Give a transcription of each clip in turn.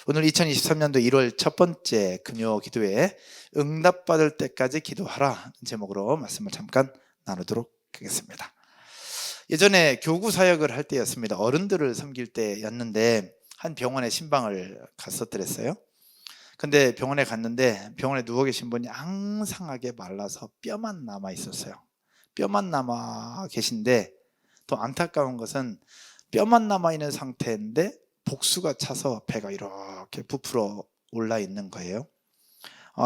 오늘 2023년도 1월 첫 번째 금요 기도회 응답받을 때까지 기도하라 제목으로 말씀을 잠깐 나누도록 하겠습니다. 예전에 교구 사역을 할 때였습니다. 어른들을 섬길 때였는데 한 병원에 신방을 갔었더랬어요. 근데 병원에 갔는데 병원에 누워 계신 분이 앙상하게 말라서 뼈만 남아 있었어요. 뼈만 남아 계신데 또 안타까운 것은 뼈만 남아 있는 상태인데 복수가 차서 배가 이렇게 부풀어 올라 있는 거예요.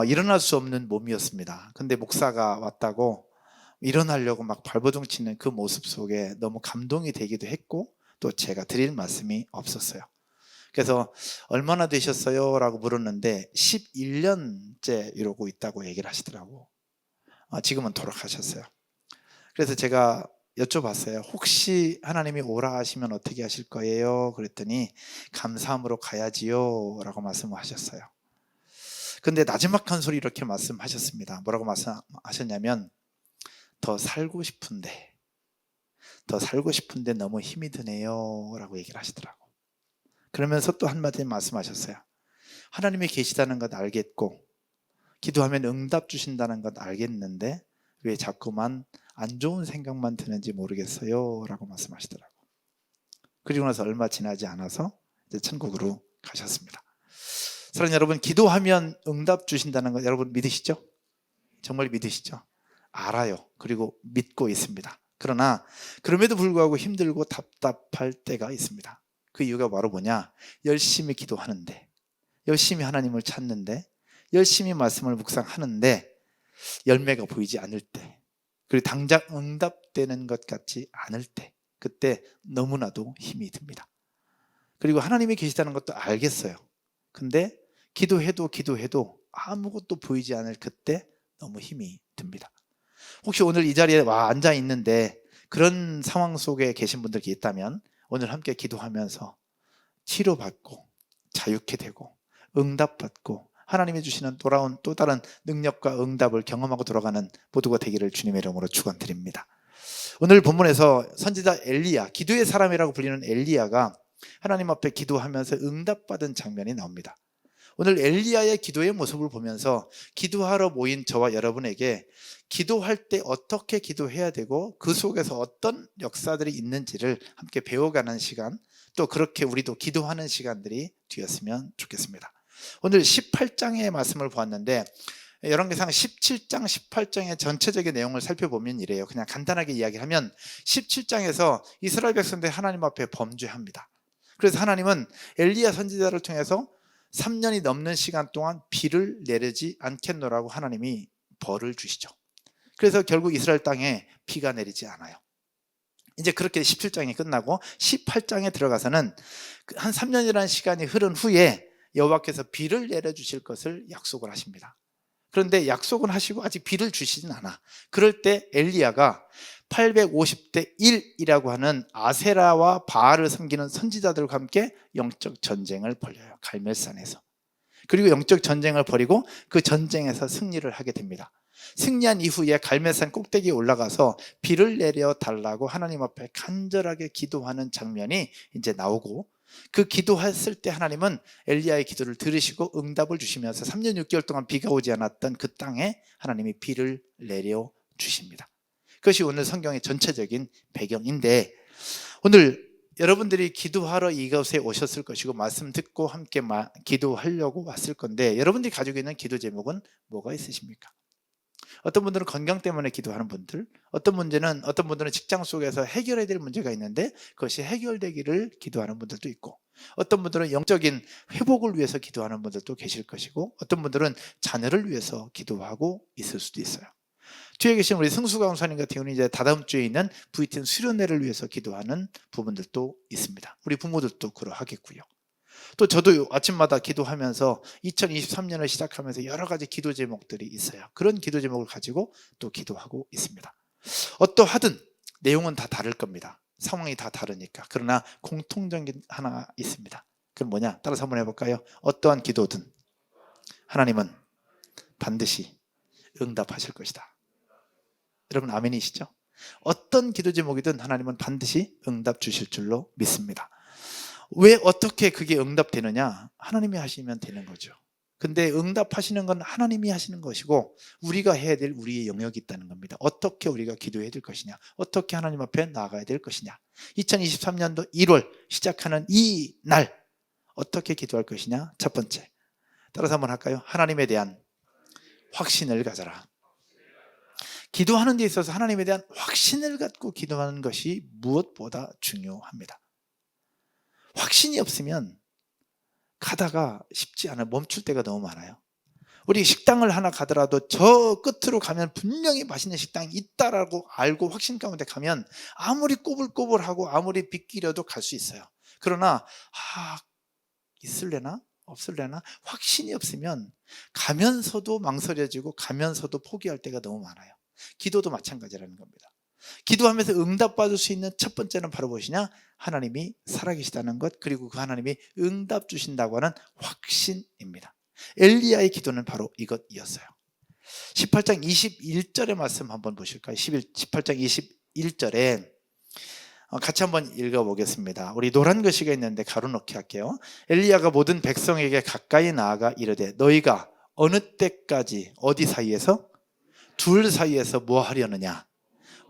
일어날 수 없는 몸이었습니다. 근데 목사가 왔다고 일어나려고 막 발버둥 치는 그 모습 속에 너무 감동이 되기도 했고 또 제가 드릴 말씀이 없었어요. 그래서 얼마나 되셨어요? 라고 물었는데 11년째 이러고 있다고 얘기를 하시더라고. 지금은 돌아가셨어요. 그래서 제가 여쭤봤어요. 혹시 하나님이 오라 하시면 어떻게 하실 거예요? 그랬더니 감사함으로 가야지요 라고 말씀하셨어요. 근데 나지막한 소리 이렇게 말씀하셨습니다. 뭐라고 말씀하셨냐면 더 살고 싶은데 너무 힘이 드네요 라고 얘기를 하시더라고. 그러면서 또 한마디 말씀하셨어요. 하나님이 계시다는 것 알겠고 기도하면 응답 주신다는 것 알겠는데 왜 자꾸만 안 좋은 생각만 드는지 모르겠어요 라고 말씀하시더라고. 그리고 나서 얼마 지나지 않아서 이제 천국으로 가셨습니다. 사랑하는 여러분, 기도하면 응답 주신다는 것 여러분 믿으시죠? 정말 믿으시죠? 알아요. 그리고 믿고 있습니다. 그러나 그럼에도 불구하고 힘들고 답답할 때가 있습니다. 그 이유가 바로 뭐냐? 열심히 기도하는데, 열심히 하나님을 찾는데, 열심히 말씀을 묵상하는데 열매가 보이지 않을 때, 그리고 당장 응답되는 것 같지 않을 때, 그때 너무나도 힘이 듭니다. 그리고 하나님이 계시다는 것도 알겠어요. 근데 기도해도 아무것도 보이지 않을 그때 너무 힘이 듭니다. 혹시 오늘 이 자리에 와 앉아 있는데 그런 상황 속에 계신 분들이 있다면 오늘 함께 기도하면서 치료받고 자유케 되고 응답받고 하나님이 주시는 돌아온 또 다른 능력과 응답을 경험하고 돌아가는 모두가 되기를 주님의 이름으로 축원드립니다. 오늘 본문에서 선지자 엘리야, 기도의 사람이라고 불리는 엘리야가 하나님 앞에 기도하면서 응답받은 장면이 나옵니다. 오늘 엘리야의 기도의 모습을 보면서 기도하러 모인 저와 여러분에게 기도할 때 어떻게 기도해야 되고 그 속에서 어떤 역사들이 있는지를 함께 배워가는 시간, 또 그렇게 우리도 기도하는 시간들이 되었으면 좋겠습니다. 오늘 18장의 말씀을 보았는데 열왕기상 17장, 18장의 전체적인 내용을 살펴보면 이래요. 그냥 간단하게 이야기하면 17장에서 이스라엘 백성들이 하나님 앞에 범죄합니다. 그래서 하나님은 엘리야 선지자를 통해서 3년이 넘는 시간 동안 비를 내리지 않겠노라고 하나님이 벌을 주시죠. 그래서 결국 이스라엘 땅에 비가 내리지 않아요. 이제 그렇게 17장이 끝나고 18장에 들어가서는 한 3년이라는 시간이 흐른 후에 여호와께서 비를 내려주실 것을 약속을 하십니다. 그런데 약속은 하시고 아직 비를 주시진 않아. 그럴 때 엘리야가 850대 1이라고 하는 아세라와 바알을 섬기는 선지자들과 함께 영적 전쟁을 벌여요. 갈멜산에서. 그리고 영적 전쟁을 벌이고 그 전쟁에서 승리를 하게 됩니다. 승리한 이후에 갈멜산 꼭대기에 올라가서 비를 내려 달라고 하나님 앞에 간절하게 기도하는 장면이 이제 나오고, 그 기도했을 때 하나님은 엘리야의 기도를 들으시고 응답을 주시면서 3년 6개월 동안 비가 오지 않았던 그 땅에 하나님이 비를 내려 주십니다. 그것이 오늘 성경의 전체적인 배경인데, 오늘 여러분들이 기도하러 이곳에 오셨을 것이고 말씀 듣고 함께 기도하려고 왔을 건데, 여러분들이 가지고 있는 기도 제목은 뭐가 있으십니까? 어떤 분들은 건강 때문에 기도하는 분들, 어떤 분들은 직장 속에서 해결해야 될 문제가 있는데 그것이 해결되기를 기도하는 분들도 있고, 어떤 분들은 영적인 회복을 위해서 기도하는 분들도 계실 것이고, 어떤 분들은 자녀를 위해서 기도하고 있을 수도 있어요. 뒤에 계신 우리 승수 강사님 같은 경우는 이제 다다음 주에 있는 VTN 수련회를 위해서 기도하는 부분들도 있습니다. 우리 부모들도 그러하겠고요. 또 저도 아침마다 기도하면서 2023년을 시작하면서 여러 가지 기도 제목들이 있어요. 그런 기도 제목을 가지고 또 기도하고 있습니다. 어떠하든 내용은 다 다를 겁니다. 상황이 다 다르니까. 그러나 공통적인 하나 있습니다. 그럼 뭐냐? 따라서 한번 해볼까요? 어떠한 기도든 하나님은 반드시 응답하실 것이다. 여러분 아멘이시죠? 어떤 기도 제목이든 하나님은 반드시 응답 주실 줄로 믿습니다. 왜 어떻게 그게 응답되느냐? 하나님이 하시면 되는 거죠. 근데 응답하시는 건 하나님이 하시는 것이고 우리가 해야 될 우리의 영역이 있다는 겁니다. 어떻게 우리가 기도해야 될 것이냐, 어떻게 하나님 앞에 나아가야 될 것이냐. 2023년도 1월 시작하는 이 날 어떻게 기도할 것이냐. 첫 번째, 따라서 한번 할까요? 하나님에 대한 확신을 가져라. 기도하는 데 있어서 하나님에 대한 확신을 갖고 기도하는 것이 무엇보다 중요합니다. 확신이 없으면 가다가 쉽지 않아요. 멈출 때가 너무 많아요. 우리 식당을 하나 가더라도 저 끝으로 가면 분명히 맛있는 식당이 있다라고 알고 확신 가운데 가면 아무리 꼬불꼬불하고 아무리 빗기려도 갈 수 있어요. 그러나 있을래나 없을래나 확신이 없으면 가면서도 망설여지고 가면서도 포기할 때가 너무 많아요. 기도도 마찬가지라는 겁니다. 기도하면서 응답받을 수 있는 첫 번째는 바로 무엇이냐? 하나님이 살아계시다는 것, 그리고 그 하나님이 응답 주신다고 하는 확신입니다. 엘리야의 기도는 바로 이것이었어요. 18장 21절의 말씀 한번 보실까요? 18장 21절에 같이 한번 읽어보겠습니다. 우리 노란 글씨가 있는데 가로넣기 할게요. 엘리야가 모든 백성에게 가까이 나아가 이르되 너희가 어느 때까지 어디 사이에서? 둘 사이에서 뭐 하려느냐?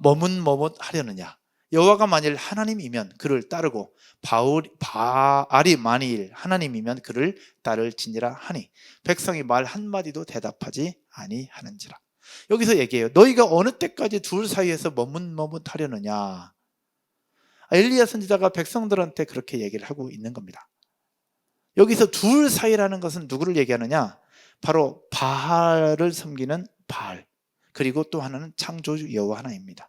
머뭇머뭇하려느냐? 여호와가 만일 하나님이면 그를 따르고 바알이 만일 하나님이면 그를 따를지니라 하니 백성이 말 한마디도 대답하지 아니하는지라. 여기서 얘기해요. 너희가 어느 때까지 둘 사이에서 머뭇머뭇하려느냐? 엘리야 선지자가 백성들한테 그렇게 얘기를 하고 있는 겁니다. 여기서 둘 사이라는 것은 누구를 얘기하느냐? 바로 바알을 섬기는 바알, 그리고 또 하나는 창조주 여호와 하나입니다.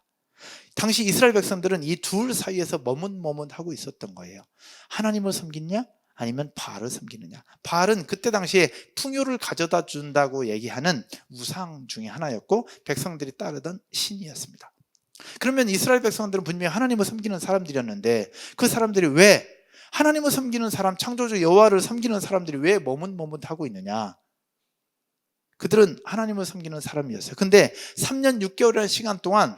당시 이스라엘 백성들은 이 둘 사이에서 머뭇머뭇하고 있었던 거예요. 하나님을 섬기냐 아니면 바알을 섬기느냐. 바알은 그때 당시에 풍요를 가져다 준다고 얘기하는 우상 중에 하나였고 백성들이 따르던 신이었습니다. 그러면 이스라엘 백성들은 분명히 하나님을 섬기는 사람들이었는데 그 사람들이 왜 하나님을 섬기는 사람, 창조주 여호와를 섬기는 사람들이 왜 머뭇머뭇하고 있느냐? 그들은 하나님을 섬기는 사람이었어요. 근데 3년 6개월이라는 시간 동안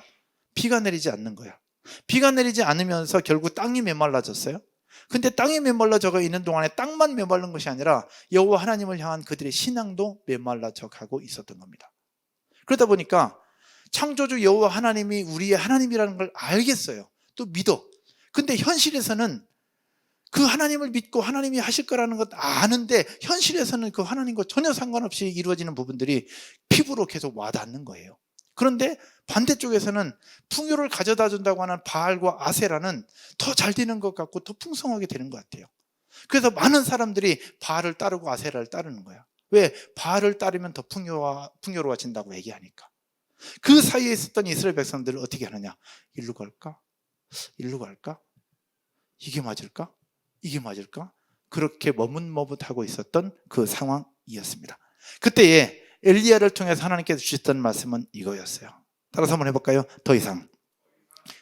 비가 내리지 않는 거야. 비가 내리지 않으면서 결국 땅이 메말라졌어요. 근데 땅이 메말라져 있는 동안에 땅만 메말른 것이 아니라 여호와 하나님을 향한 그들의 신앙도 메말라져 가고 있었던 겁니다. 그러다 보니까 창조주 여호와 하나님이 우리의 하나님이라는 걸 알겠어요. 또 믿어. 근데 현실에서는 그 하나님을 믿고 하나님이 하실 거라는 것 아는데 현실에서는 그 하나님과 전혀 상관없이 이루어지는 부분들이 피부로 계속 와닿는 거예요. 그런데 반대쪽에서는 풍요를 가져다 준다고 하는 바알과 아세라는 더 잘 되는 것 같고 더 풍성하게 되는 것 같아요. 그래서 많은 사람들이 바알을 따르고 아세라를 따르는 거야. 왜? 바알을 따르면 더 풍요로워진다고 얘기하니까. 그 사이에 있었던 이스라엘 백성들을 어떻게 하느냐? 일로 갈까? 일로 갈까? 이게 맞을까? 이게 맞을까? 그렇게 머뭇머뭇하고 있었던 그 상황이었습니다. 그때에 엘리야를 통해서 하나님께서 주셨던 말씀은 이거였어요. 따라서 한번 해볼까요? 더 이상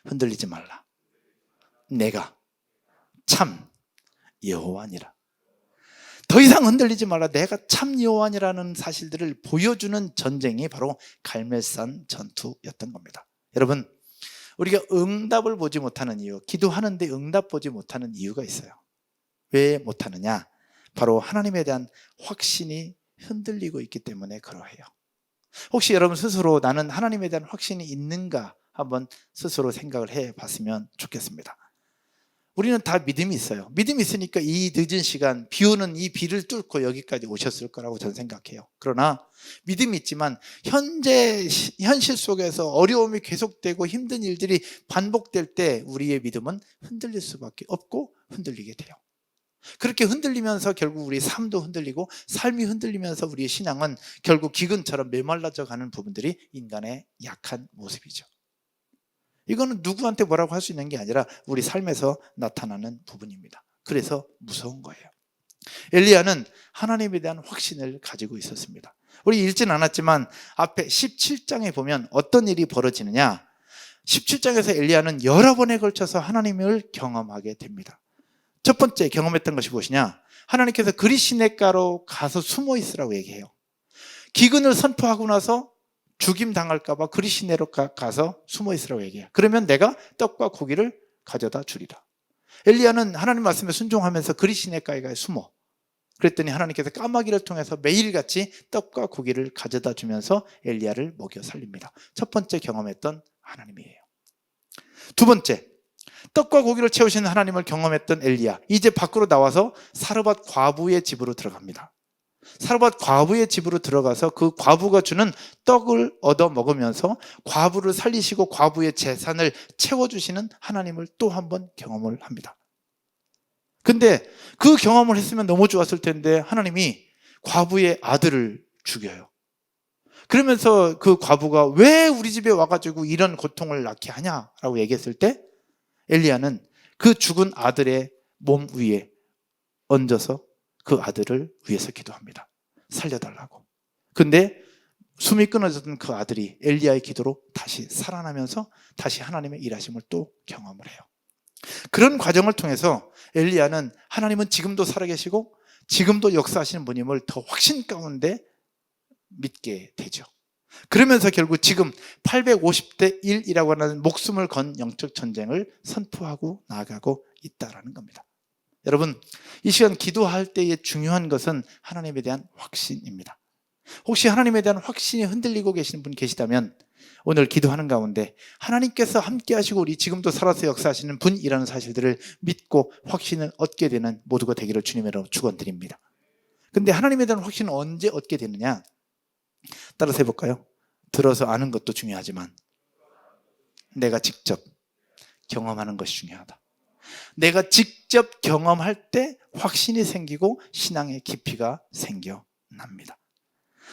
흔들리지 말라. 내가 참 여호와니라. 더 이상 흔들리지 말라. 내가 참 여호와니라는 사실들을 보여주는 전쟁이 바로 갈멜산 전투였던 겁니다. 여러분, 우리가 응답을 보지 못하는 이유, 기도하는데 응답 보지 못하는 이유가 있어요. 왜 못하느냐? 바로 하나님에 대한 확신이 흔들리고 있기 때문에 그러해요. 혹시 여러분 스스로 나는 하나님에 대한 확신이 있는가 한번 스스로 생각을 해봤으면 좋겠습니다. 우리는 다 믿음이 있어요. 믿음이 있으니까 이 늦은 시간, 비 오는 이 비를 뚫고 여기까지 오셨을 거라고 저는 생각해요. 그러나 믿음이 있지만 현실 속에서 어려움이 계속되고 힘든 일들이 반복될 때 우리의 믿음은 흔들릴 수밖에 없고 흔들리게 돼요. 그렇게 흔들리면서 결국 우리 삶도 흔들리고 삶이 흔들리면서 우리의 신앙은 결국 기근처럼 메말라져 가는 부분들이 인간의 약한 모습이죠. 이거는 누구한테 뭐라고 할 수 있는 게 아니라 우리 삶에서 나타나는 부분입니다. 그래서 무서운 거예요. 엘리야는 하나님에 대한 확신을 가지고 있었습니다. 우리 읽지는 않았지만 앞에 17장에 보면 어떤 일이 벌어지느냐, 17장에서 엘리야는 여러 번에 걸쳐서 하나님을 경험하게 됩니다. 첫 번째 경험했던 것이 무엇이냐? 하나님께서 그릿시냇가로 가서 숨어 있으라고 얘기해요. 기근을 선포하고 나서 죽임 당할까 봐 그릿시내로 가서 숨어 있으라고 얘기해요. 그러면 내가 떡과 고기를 가져다 주리라. 엘리야는 하나님 말씀에 순종하면서 그리 시내가에 가서 숨어. 그랬더니 하나님께서 까마귀를 통해서 매일같이 떡과 고기를 가져다 주면서 엘리야를 먹여 살립니다. 첫 번째 경험했던 하나님이에요. 두 번째, 떡과 고기를 채우시는 하나님을 경험했던 엘리야, 이제 밖으로 나와서 사르밧 과부의 집으로 들어갑니다. 사르밧 과부의 집으로 들어가서 그 과부가 주는 떡을 얻어 먹으면서 과부를 살리시고 과부의 재산을 채워주시는 하나님을 또 한 번 경험을 합니다. 근데 그 경험을 했으면 너무 좋았을 텐데 하나님이 과부의 아들을 죽여요. 그러면서 그 과부가 왜 우리 집에 와가지고 이런 고통을 낳게 하냐라고 얘기했을 때 엘리야는 그 죽은 아들의 몸 위에 얹어서 그 아들을 위해서 기도합니다. 살려달라고. 근데 숨이 끊어졌던 그 아들이 엘리야의 기도로 다시 살아나면서 다시 하나님의 일하심을 또 경험을 해요. 그런 과정을 통해서 엘리야는 하나님은 지금도 살아계시고 지금도 역사하시는 분임을 더 확신 가운데 믿게 되죠. 그러면서 결국 지금 850대 1이라고 하는 목숨을 건 영적 전쟁을 선포하고 나아가고 있다는 겁니다. 여러분, 이 시간 기도할 때의 중요한 것은 하나님에 대한 확신입니다. 혹시 하나님에 대한 확신이 흔들리고 계시는 분 계시다면 오늘 기도하는 가운데 하나님께서 함께 하시고 우리 지금도 살아서 역사하시는 분이라는 사실들을 믿고 확신을 얻게 되는 모두가 되기를 주님의 이름으로 축원드립니다. 근데 하나님에 대한 확신은 언제 얻게 되느냐? 따라서 해볼까요? 들어서 아는 것도 중요하지만 내가 직접 경험하는 것이 중요하다. 내가 직접 경험할 때 확신이 생기고 신앙의 깊이가 생겨납니다.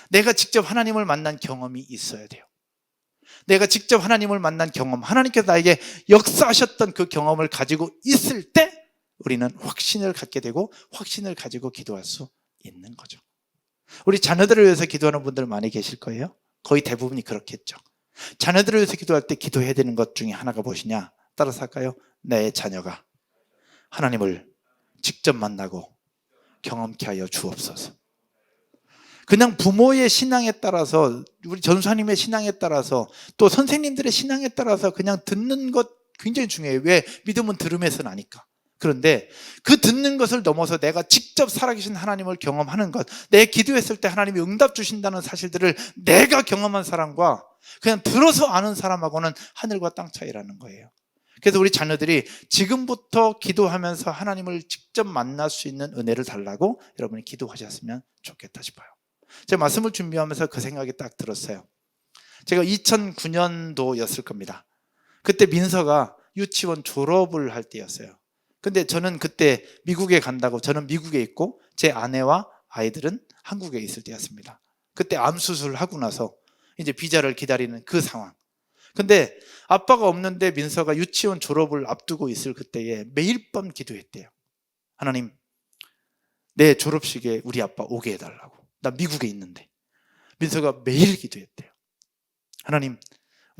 내가 직접 하나님을 만난 경험이 있어야 돼요. 내가 직접 하나님을 만난 경험, 하나님께서 나에게 역사하셨던 그 경험을 가지고 있을 때 우리는 확신을 갖게 되고 확신을 가지고 기도할 수 있는 거죠. 우리 자녀들을 위해서 기도하는 분들 많이 계실 거예요. 거의 대부분이 그렇겠죠. 자녀들을 위해서 기도할 때 기도해야 되는 것 중에 하나가 무엇이냐? 따라서 할까요? 내 자녀가 하나님을 직접 만나고 경험케 하여 주옵소서. 그냥 부모의 신앙에 따라서, 우리 전사님의 신앙에 따라서, 또 선생님들의 신앙에 따라서 그냥 듣는 것 굉장히 중요해요. 왜? 믿음은 들음에서 나니까. 그런데 그 듣는 것을 넘어서 내가 직접 살아계신 하나님을 경험하는 것, 내 기도했을 때 하나님이 응답 주신다는 사실들을 내가 경험한 사람과 그냥 들어서 아는 사람하고는 하늘과 땅 차이라는 거예요. 그래서 우리 자녀들이 지금부터 기도하면서 하나님을 직접 만날 수 있는 은혜를 달라고 여러분이 기도하셨으면 좋겠다 싶어요. 제가 말씀을 준비하면서 그 생각이 딱 들었어요. 제가 2009년도였을 겁니다. 그때 민서가 유치원 졸업을 할 때였어요. 근데 저는 그때 미국에 간다고, 저는 미국에 있고 제 아내와 아이들은 한국에 있을 때였습니다. 그때 암 수술하고 나서 이제 비자를 기다리는 그 상황. 근데 아빠가 없는데 민서가 유치원 졸업을 앞두고 있을 그때에 매일 밤 기도했대요. 하나님, 내 졸업식에 우리 아빠 오게 해달라고. 나 미국에 있는데. 민서가 매일 기도했대요. 하나님,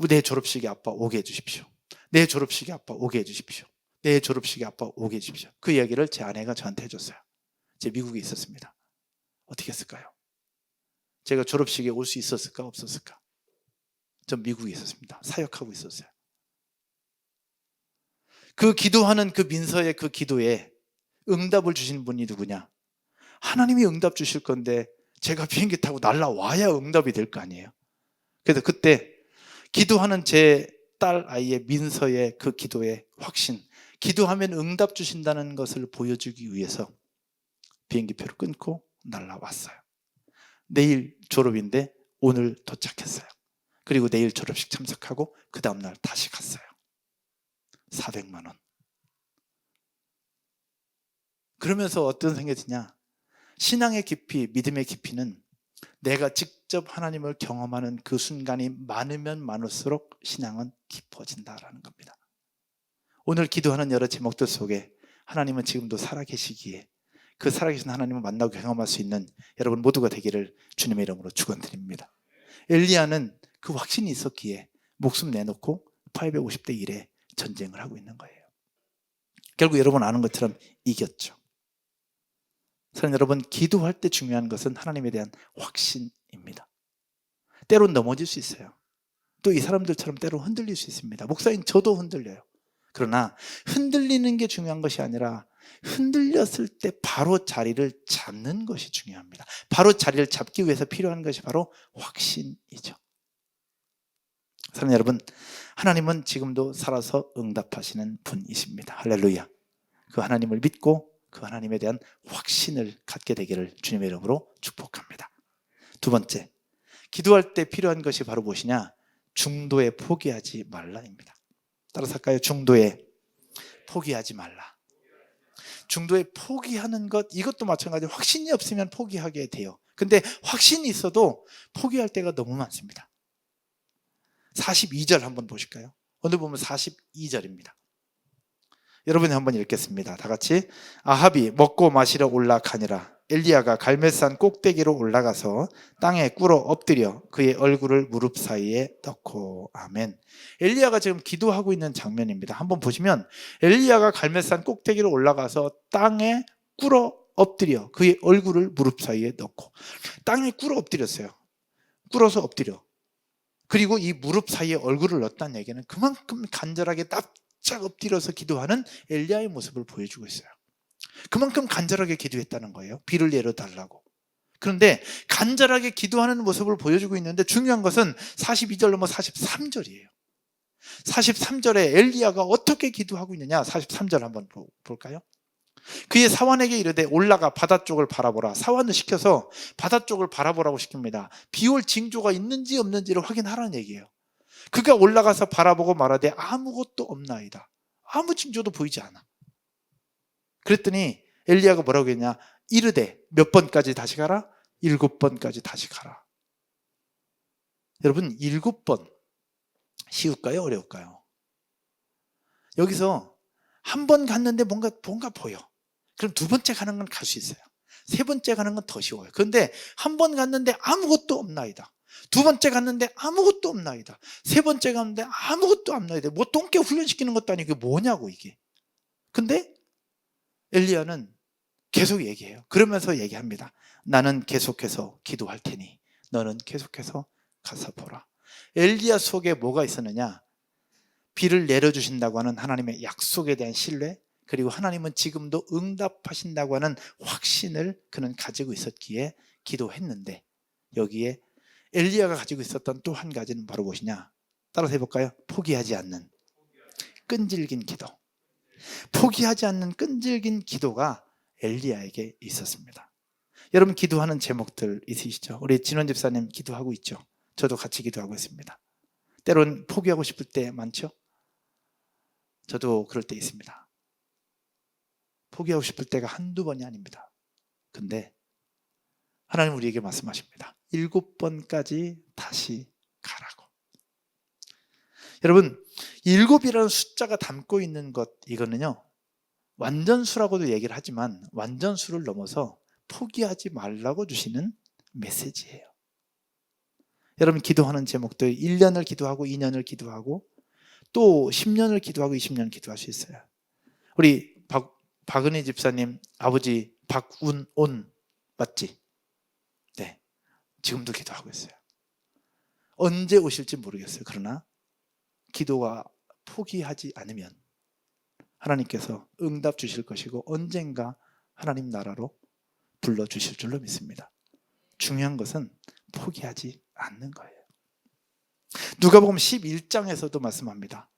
내 졸업식에 아빠 오게 해주십시오. 내 졸업식에 아빠 오게 해주십시오. 내 졸업식에 아빠 오게 해주십시오. 그 이야기를 제 아내가 저한테 해줬어요. 제가 미국에 있었습니다. 어떻게 했을까요? 제가 졸업식에 올 수 있었을까 없었을까? 전 미국에 있었습니다. 사역하고 있었어요. 그 기도하는 그 민서의 그 기도에 응답을 주신 분이 누구냐? 하나님이 응답 주실 건데 제가 비행기 타고 날라와야 응답이 될 거 아니에요. 그래서 그때 기도하는 제 딸 아이의 민서의 그 기도의 확신, 기도하면 응답 주신다는 것을 보여주기 위해서 비행기표를 끊고 날라왔어요. 내일 졸업인데 오늘 도착했어요. 그리고 내일 졸업식 참석하고 그 다음날 다시 갔어요. 400만 원. 그러면서 어떤 생각이 드냐? 신앙의 깊이, 믿음의 깊이는 내가 직접 하나님을 경험하는 그 순간이 많으면 많을수록 신앙은 깊어진다라는 겁니다. 오늘 기도하는 여러 제목들 속에 하나님은 지금도 살아계시기에 그 살아계신 하나님을 만나고 경험할 수 있는 여러분 모두가 되기를 주님의 이름으로 축원드립니다. 엘리야는 그 확신이 있었기에 목숨 내놓고 850대 1에 전쟁을 하고 있는 거예요. 결국 여러분 아는 것처럼 이겼죠. 사랑하는 여러분, 기도할 때 중요한 것은 하나님에 대한 확신입니다. 때론 넘어질 수 있어요. 또 이 사람들처럼 때론 흔들릴 수 있습니다. 목사님, 저도 흔들려요. 그러나 흔들리는 게 중요한 것이 아니라 흔들렸을 때 바로 자리를 잡는 것이 중요합니다. 바로 자리를 잡기 위해서 필요한 것이 바로 확신이죠. 사랑하는 여러분, 하나님은 지금도 살아서 응답하시는 분이십니다. 할렐루야. 그 하나님을 믿고 그 하나님에 대한 확신을 갖게 되기를 주님의 이름으로 축복합니다. 두 번째, 기도할 때 필요한 것이 바로 무엇이냐? 중도에 포기하지 말라입니다. 따라서 할까요? 중도에 포기하지 말라. 중도에 포기하는 것, 이것도 마찬가지로 확신이 없으면 포기하게 돼요. 근데 확신이 있어도 포기할 때가 너무 많습니다. 42절 한번 보실까요? 오늘 보면 42절입니다. 여러분이 한번 읽겠습니다. 다 같이. 아합이 먹고 마시러 올라가니라. 엘리야가 갈멜산 꼭대기로 올라가서 땅에 꿇어 엎드려 그의 얼굴을 무릎 사이에 넣고. 아멘. 엘리야가 지금 기도하고 있는 장면입니다. 한번 보시면 엘리야가 갈멜산 꼭대기로 올라가서 땅에 꿇어 엎드려 그의 얼굴을 무릎 사이에 넣고. 땅에 꿇어 엎드렸어요. 꿇어서 엎드려. 그리고 이 무릎 사이에 얼굴을 넣었다는 얘기는 그만큼 간절하게 납작 엎드려서 기도하는 엘리야의 모습을 보여주고 있어요. 그만큼 간절하게 기도했다는 거예요. 비를 내려달라고. 그런데 간절하게 기도하는 모습을 보여주고 있는데 중요한 것은 42절 넘어 43절이에요. 43절에 엘리야가 어떻게 기도하고 있느냐, 43절 한번 볼까요? 그의 사환에게 이르되 올라가 바다 쪽을 바라보라. 사환을 시켜서 바다 쪽을 바라보라고 시킵니다. 비올 징조가 있는지 없는지를 확인하라는 얘기예요. 그가 올라가서 바라보고 말하되 아무것도 없나이다. 아무 징조도 보이지 않아. 그랬더니 엘리야가 뭐라고 했냐? 이르되 몇 번까지 다시 가라? 7번까지 다시 가라. 여러분, 7번 쉬울까요? 어려울까요? 여기서 한 번 갔는데 뭔가 보여. 그럼 두 번째 가는 건 갈 수 있어요. 세 번째 가는 건 더 쉬워요. 그런데 한 번 갔는데 아무것도 없나이다. 두 번째 갔는데 아무것도 없나이다. 세 번째 갔는데 아무것도 없나이다. 뭐 똥개 훈련시키는 것도 아니고 이게 뭐냐고 이게. 근데 엘리야는 계속 얘기해요. 그러면서 얘기합니다. 나는 계속해서 기도할 테니 너는 계속해서 가서 보라. 엘리야 속에 뭐가 있었느냐? 비를 내려주신다고 하는 하나님의 약속에 대한 신뢰, 그리고 하나님은 지금도 응답하신다고 하는 확신을 그는 가지고 있었기에 기도했는데, 여기에 엘리야가 가지고 있었던 또 한 가지는 바로 무엇이냐? 따라서 해볼까요? 포기하지 않는 끈질긴 기도. 포기하지 않는 끈질긴 기도가 엘리야에게 있었습니다. 여러분, 기도하는 제목들 있으시죠? 우리 진원 집사님 기도하고 있죠? 저도 같이 기도하고 있습니다. 때론 포기하고 싶을 때 많죠? 저도 그럴 때 있습니다. 포기하고 싶을 때가 한두 번이 아닙니다. 근데 하나님 우리에게 말씀하십니다. 7번까지 다시 가라고. 여러분, 7이라는 숫자가 담고 있는 것, 이거는요, 완전수라고도 얘기를 하지만 완전수를 넘어서 포기하지 말라고 주시는 메시지예요. 여러분, 기도하는 제목들 1년을 기도하고 2년을 기도하고 또 10년을 기도하고 20년 기도할 수 있어요. 우리 박은희 집사님 아버지 박운온 맞지? 네, 지금도 기도하고 있어요. 언제 오실지 모르겠어요. 그러나 기도가 포기하지 않으면 하나님께서 응답 주실 것이고 언젠가 하나님 나라로 불러주실 줄로 믿습니다. 중요한 것은 포기하지 않는 거예요. 누가복음 11장에서도 말씀합니다.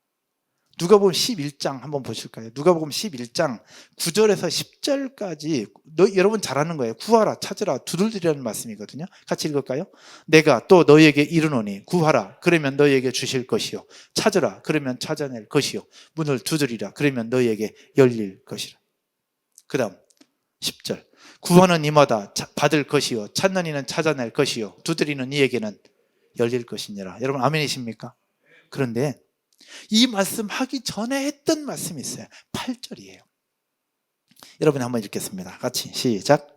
누가복음 11장 한번 보실까요? 누가복음 11장 9절에서 10절까지 여러분 잘 아는 거예요. 구하라, 찾으라, 두들리라는 말씀이거든요. 같이 읽을까요? 내가 또 너희에게 이르노니 구하라, 그러면 너희에게 주실 것이요, 찾으라, 그러면 찾아낼 것이요, 문을 두드리라, 그러면 너희에게 열릴 것이라. 그 다음 10절, 구하는 이마다 받을 것이요, 찾는 이는 찾아낼 것이요, 두드리는 이에게는 열릴 것이니라. 여러분 아멘이십니까? 그런데 이 말씀 하기 전에 했던 말씀이 있어요. 8절이에요. 여러분 한번 읽겠습니다. 같이 시작.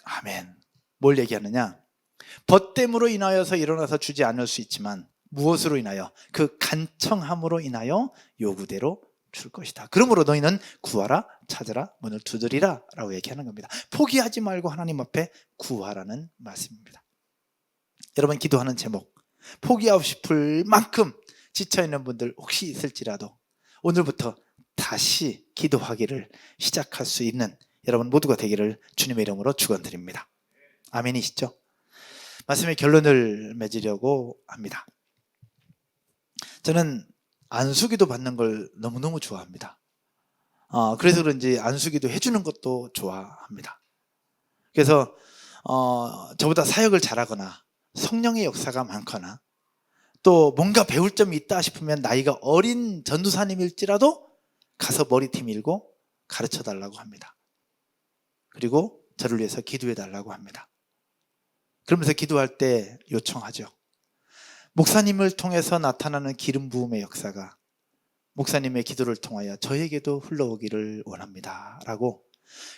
아멘. 뭘 얘기하느냐? 벗됨으로 인하여서 일어나서 주지 않을 수 있지만 무엇으로 인하여? 그 간청함으로 인하여 요구대로 줄 것이다. 그러므로 너희는 구하라, 찾으라, 문을 두드리라 라고 얘기하는 겁니다. 포기하지 말고 하나님 앞에 구하라는 말씀입니다. 여러분, 기도하는 제목, 포기하고 싶을 만큼 지쳐있는 분들 혹시 있을지라도 오늘부터 다시 기도하기를 시작할 수 있는 여러분 모두가 되기를 주님의 이름으로 축원드립니다. 아멘이시죠? 말씀의 결론을 맺으려고 합니다. 저는 안수기도 받는 걸 너무너무 좋아합니다. 그래서 그런지 안수기도 해주는 것도 좋아합니다. 그래서 저보다 사역을 잘하거나 성령의 역사가 많거나 또 뭔가 배울 점이 있다 싶으면 나이가 어린 전도사님일지라도 가서 머리띠 밀고 가르쳐 달라고 합니다. 그리고 저를 위해서 기도해 달라고 합니다. 그러면서 기도할 때 요청하죠. 목사님을 통해서 나타나는 기름 부음의 역사가 목사님의 기도를 통하여 저에게도 흘러오기를 원합니다 라고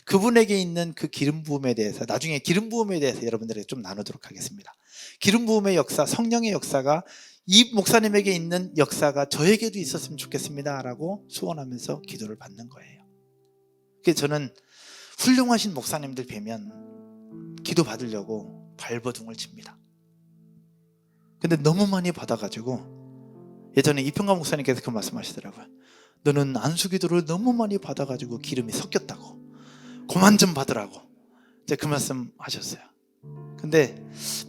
그분에게 있는 그 기름 부음에 대해서 나중에 기름 부음에 대해서 여러분들에게 좀 나누도록 하겠습니다. 기름 부음의 역사, 성령의 역사가 이 목사님에게 있는 역사가 저에게도 있었으면 좋겠습니다 라고 소원하면서 기도를 받는 거예요. 그래서 저는 훌륭하신 목사님들 뵈면 기도 받으려고 발버둥을 칩니다. 근데 너무 많이 받아가지고 예전에 이평강 목사님께서 그 말씀하시더라고요. 너는 안수기도를 너무 많이 받아가지고 기름이 섞였다고, 그만 좀 받으라고 이제 그 말씀 하셨어요. 근데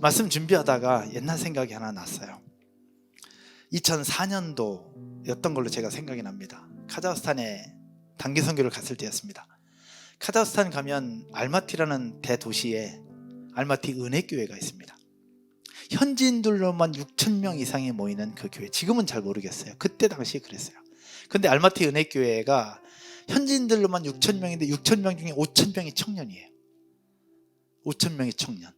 말씀 준비하다가 옛날 생각이 하나 났어요. 2004년도였던 걸로 제가 생각이 납니다. 카자흐스탄에 단기 선교를 갔을 때였습니다. 카자흐스탄 가면 알마티라는 대도시에 알마티 은혜교회가 있습니다. 현지인들로만 6,000명 이상이 모이는 그 교회, 지금은 잘 모르겠어요. 그때 당시에 그랬어요. 근데 알마티 은혜교회가 현지인들로만 6,000명인데 6,000명 중에 5,000명이 청년이에요. 5,000명이 청년.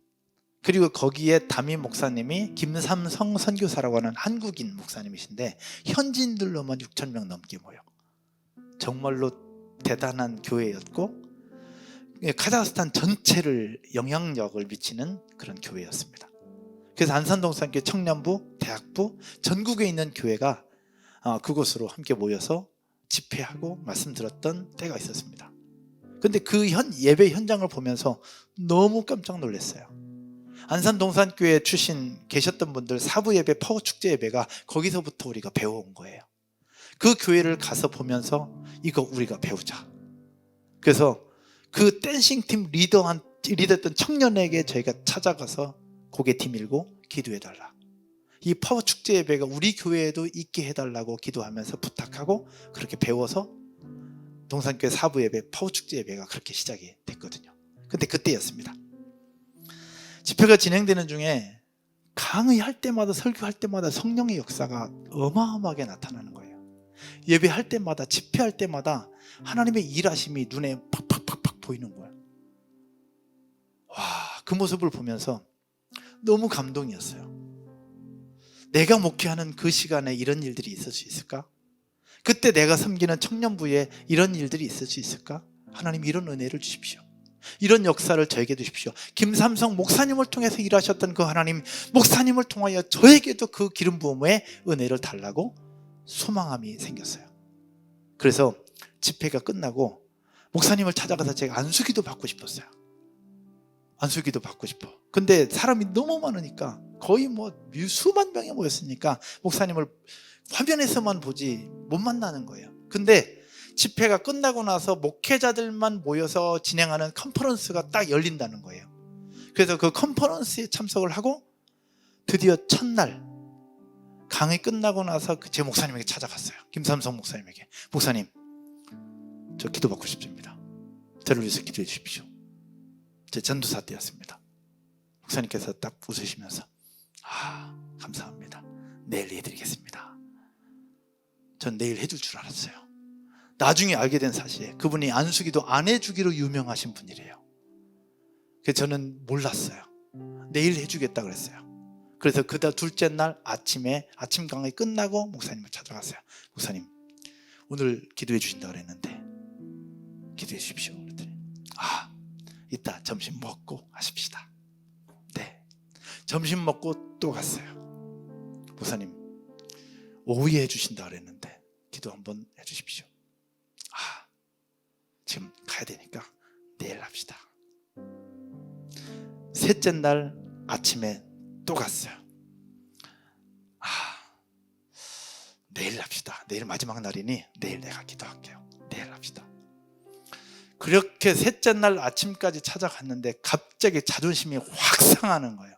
그리고 거기에 담임 목사님이 김삼성 선교사라고 하는 한국인 목사님이신데 현지인들로만 6,000명 넘게 모여. 정말로 대단한 교회였고 카자흐스탄 전체를 영향력을 미치는 그런 교회였습니다. 그래서 안산동산교회 청년부, 대학부, 전국에 있는 교회가 그곳으로 함께 모여서 집회하고 말씀 들었던 때가 있었습니다. 근데 그 예배 현장을 보면서 너무 깜짝 놀랐어요. 안산동산교회 출신 계셨던 분들 사부 예배, 파워 축제 예배가 거기서부터 우리가 배워온 거예요. 그 교회를 가서 보면서 이거 우리가 배우자. 그래서 그 댄싱팀 리더였던 청년에게 저희가 찾아가서 고개 뒤밀고 기도해달라. 이 파워 축제 예배가 우리 교회에도 있게 해달라고 기도하면서 부탁하고 그렇게 배워서 동산교회 사부 예배, 파워 축제 예배가 그렇게 시작이 됐거든요. 근데 그때였습니다. 집회가 진행되는 중에 강의할 때마다, 설교할 때마다 성령의 역사가 어마어마하게 나타나는 거예요. 예배할 때마다, 집회할 때마다 하나님의 일하심이 눈에 팍팍팍팍 보이는 거예요. 와, 그 모습을 보면서 너무 감동이었어요. 내가 목회하는 그 시간에 이런 일들이 있을 수 있을까? 그때 내가 섬기는 청년부에 이런 일들이 있을 수 있을까? 하나님, 이런 은혜를 주십시오. 이런 역사를 저에게 주십시오. 김삼성 목사님을 통해서 일하셨던 그 하나님, 목사님을 통하여 저에게도 그 기름 부음의 은혜를 달라고 소망함이 생겼어요. 그래서 집회가 끝나고 목사님을 찾아가서 제가 안수기도 받고 싶었어요. 안수기도 받고 싶어. 근데 사람이 너무 많으니까 거의 수만 명이 모였으니까 목사님을 화면에서만 보지 못 만나는 거예요. 근데 집회가 끝나고 나서 목회자들만 모여서 진행하는 컨퍼런스가 딱 열린다는 거예요. 그래서 그 컨퍼런스에 참석을 하고 드디어 첫날 강의 끝나고 나서 제 목사님에게 찾아갔어요. 김삼성 목사님에게. 목사님, 저 기도받고 싶습니다. 저를 위해서 기도해 주십시오. 제 전도사 때였습니다. 목사님께서 딱 웃으시면서 감사합니다. 내일 해드리겠습니다. 전 내일 해줄 줄 알았어요. 나중에 알게 된 사실에 그분이 안수기도 안 해주기로 유명하신 분이래요. 그래서 저는 몰랐어요. 내일 해주겠다 그랬어요. 그래서 둘째 날 아침에 아침 강의 끝나고 목사님을 찾아갔어요. 목사님, 오늘 기도해 주신다고 그랬는데 기도해 주십시오. 그랬더니 이따 점심 먹고 하십시다. 네. 점심 먹고 또 갔어요. 목사님, 오후에 해주신다 그랬는데 기도 한번 해주십시오. 지금 가야 되니까 내일 합시다. 셋째 날 아침에 또 갔어요. 내일 합시다. 내일 마지막 날이니 내일 내가 기도할게요. 내일 합시다. 그렇게 셋째 날 아침까지 찾아갔는데 갑자기 자존심이 확 상하는 거예요.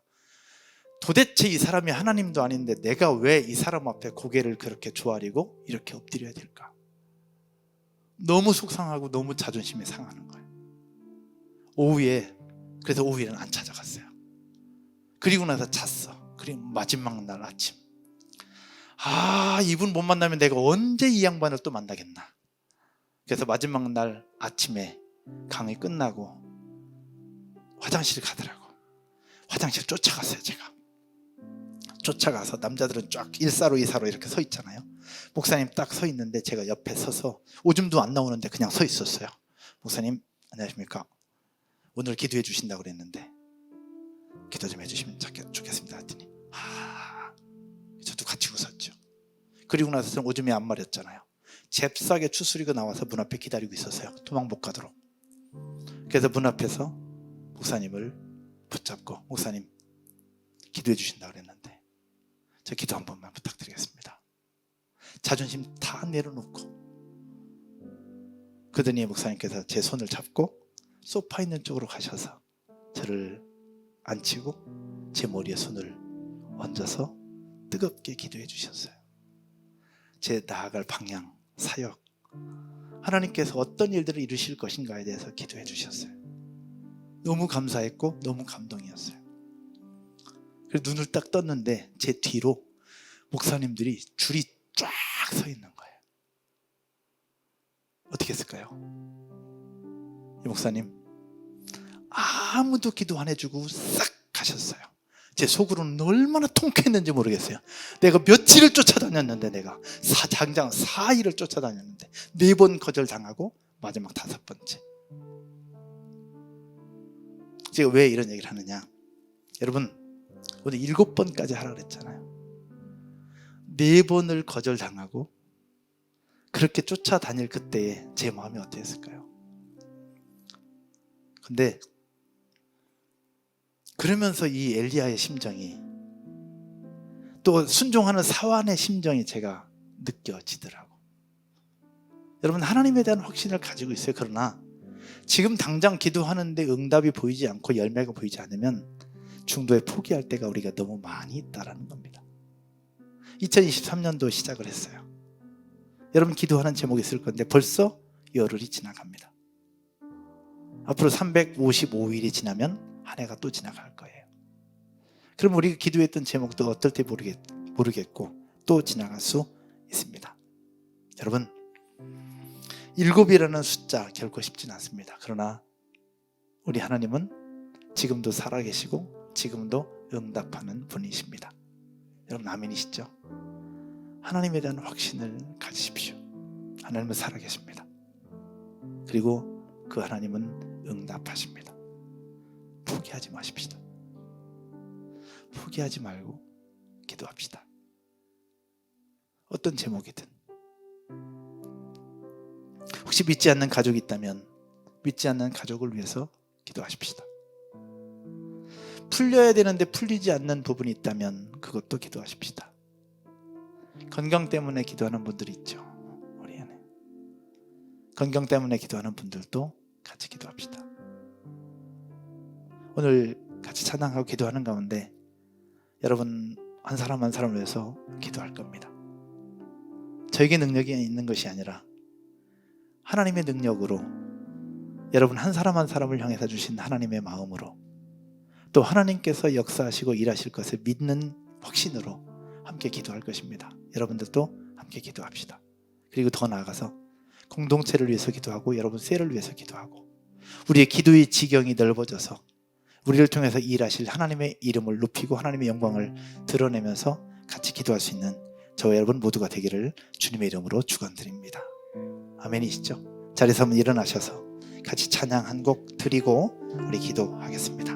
도대체 이 사람이 하나님도 아닌데 내가 왜 이 사람 앞에 고개를 그렇게 조아리고 이렇게 엎드려야 될까? 너무 속상하고 너무 자존심이 상하는 거예요. 그래서 오후에는 안 찾아갔어요. 그리고 나서 잤어. 그리고 마지막 날 아침, 이분 못 만나면 내가 언제 이 양반을 또 만나겠나. 그래서 마지막 날 아침에 강의 끝나고 화장실 가더라고. 화장실 쫓아갔어요. 제가 쫓아가서 남자들은 쫙 1사로 2사로 이렇게 서 있잖아요. 목사님 딱 서 있는데 제가 옆에 서서 오줌도 안 나오는데 그냥 서 있었어요. 목사님 안녕하십니까, 오늘 기도해 주신다고 그랬는데 기도 좀 해주시면 좋겠습니다 했더니 저도 같이 웃었죠. 그리고 나서 저는 오줌이 안 마렸잖아요. 잽싸게 추스리고 나와서 문 앞에 기다리고 있었어요. 도망 못 가도록. 그래서 문 앞에서 목사님을 붙잡고 목사님 기도해 주신다고 그랬는데 저 기도 한 번만 부탁드리겠습니다. 자존심 다 내려놓고. 그러더니 목사님께서 제 손을 잡고 소파 있는 쪽으로 가셔서 저를 앉히고 제 머리에 손을 얹어서 뜨겁게 기도해 주셨어요. 제 나아갈 방향, 사역, 하나님께서 어떤 일들을 이루실 것인가에 대해서 기도해 주셨어요. 너무 감사했고 너무 감동이었어요. 그래서 눈을 딱 떴는데 제 뒤로 목사님들이 줄이 쫙 서 있는 거예요. 어떻게 했을까요? 이 목사님 아무도 기도 안 해주고 싹 가셨어요. 제 속으로는 얼마나 통쾌했는지 모르겠어요. 내가 며칠을 쫓아다녔는데, 내가 장장 4일을 쫓아다녔는데 4번 거절당하고 마지막 5번째. 제가 왜 이런 얘기를 하느냐, 여러분 오늘 7번까지 하라 그랬잖아요. 4번을 거절당하고 그렇게 쫓아다닐 그때에 제 마음이 어땠을까요? 근데 그러면서 이 엘리야의 심정이, 또 순종하는 사환의 심정이 제가 느껴지더라고. 여러분 하나님에 대한 확신을 가지고 있어요. 그러나 지금 당장 기도하는데 응답이 보이지 않고 열매가 보이지 않으면 중도에 포기할 때가 우리가 너무 많이 있다라는 겁니다. 2023년도 시작을 했어요. 여러분 기도하는 제목이 있을 건데 벌써 열흘이 지나갑니다. 앞으로 355일이 지나면 한 해가 또 지나갈 거예요. 그럼 우리가 기도했던 제목도 어떨 때 모르겠고 또 지나갈 수 있습니다. 여러분 7이라는 숫자 결코 쉽지는 않습니다. 그러나 우리 하나님은 지금도 살아계시고 지금도 응답하는 분이십니다. 여러분 아멘이시죠? 하나님에 대한 확신을 가지십시오. 하나님은 살아계십니다. 그리고 그 하나님은 응답하십니다. 포기하지 마십시다. 포기하지 말고 기도합시다. 어떤 제목이든. 혹시 믿지 않는 가족이 있다면 믿지 않는 가족을 위해서 기도하십시다. 풀려야 되는데 풀리지 않는 부분이 있다면 그것도 기도하십시다. 건강 때문에 기도하는 분들이 있죠. 우리 안에 건강 때문에 기도하는 분들도 같이 기도합시다. 오늘 같이 찬양하고 기도하는 가운데 여러분 한 사람 한 사람을 위해서 기도할 겁니다. 저에게 능력이 있는 것이 아니라 하나님의 능력으로, 여러분 한 사람 한 사람을 향해서 주신 하나님의 마음으로, 또 하나님께서 역사하시고 일하실 것을 믿는 확신으로 함께 기도할 것입니다. 여러분들도 함께 기도합시다. 그리고 더 나아가서 공동체를 위해서 기도하고 여러분 셀을 위해서 기도하고 우리의 기도의 지경이 넓어져서 우리를 통해서 일하실 하나님의 이름을 높이고 하나님의 영광을 드러내면서 같이 기도할 수 있는 저와 여러분 모두가 되기를 주님의 이름으로 축원드립니다. 아멘이시죠? 자리에서 한번 일어나셔서 같이 찬양 한 곡 드리고 우리 기도하겠습니다.